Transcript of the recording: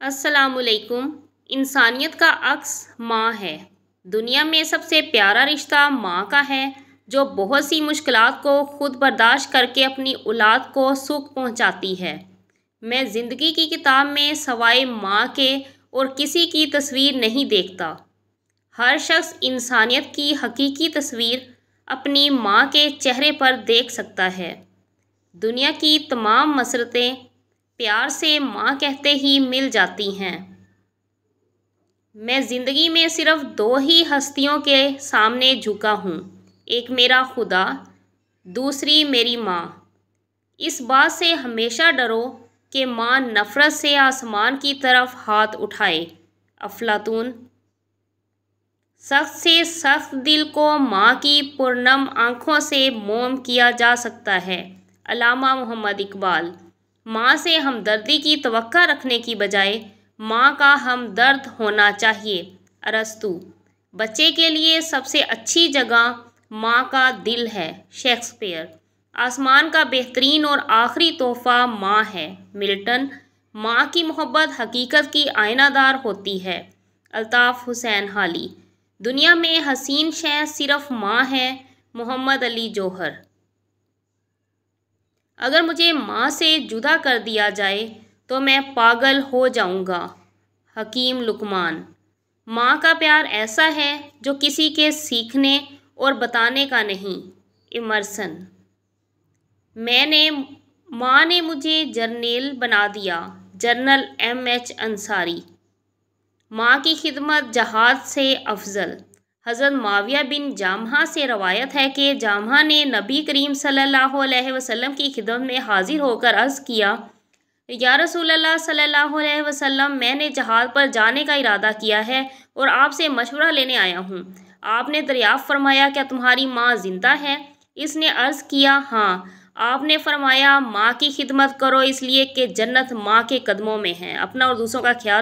अस्सलामुअलैकुम। इंसानियत का अक्स माँ है। दुनिया में सबसे प्यारा रिश्ता माँ का है, जो बहुत सी मुश्किलात को खुद बर्दाश्त करके अपनी औलाद को सुख पहुँचाती है। मैं ज़िंदगी की किताब में सवाए माँ के और किसी की तस्वीर नहीं देखता। हर शख्स इंसानियत की हकीकी तस्वीर अपनी माँ के चेहरे पर देख सकता है। दुनिया की तमाम मसरतें प्यार से माँ कहते ही मिल जाती हैं। मैं ज़िंदगी में सिर्फ दो ही हस्तियों के सामने झुका हूँ, एक मेरा खुदा, दूसरी मेरी माँ। इस बात से हमेशा डरो कि माँ नफ़रत से आसमान की तरफ हाथ उठाए। अफलातून। सख्त से सख्त दिल को माँ की पुरनम आँखों से मोम किया जा सकता है। अल्लामा मोहम्मद इकबाल। माँ से हमदर्दी की तवक्का रखने की बजाय माँ का हमदर्द होना चाहिए। अरस्तू। बच्चे के लिए सबसे अच्छी जगह माँ का दिल है। शेक्सपियर। आसमान का बेहतरीन और आखिरी तोहफ़ा माँ है। मिल्टन। माँ की मोहब्बत हकीकत की आईनादार होती है। अल्ताफ़ हुसैन हाली। दुनिया में हसीन शय सिर्फ माँ है। मोहम्मद अली जौहर। अगर मुझे माँ से जुदा कर दिया जाए तो मैं पागल हो जाऊँगा। हकीम लुकमान। माँ का प्यार ऐसा है जो किसी के सीखने और बताने का नहीं। इमर्सन। माँ ने मुझे जर्नेल बना दिया। General M.H. अंसारी। माँ की खिदमत जहाद से अफजल। हज़रत मुआविया बिन जामहा से रवायत है कि जामहा ने नबी करीम सल्लल्लाहु अलैहि वसल्लम की खिदमत में हाजिर होकर अर्ज़ किया, या रसूलल्लाह सल्लल्लाहु अलैहि वसल्लम, मैंने जहाद पर जाने का इरादा किया है और आपसे मशवरा लेने आया हूँ। आपने दरियाफ़्त फरमाया, क्या तुम्हारी माँ ज़िंदा है? इसने अर्ज़ किया, हाँ। आपने फरमाया, माँ की खिदमत करो, इसलिए कि जन्नत माँ के कदमों में है। अपना और दूसरों का ख्याल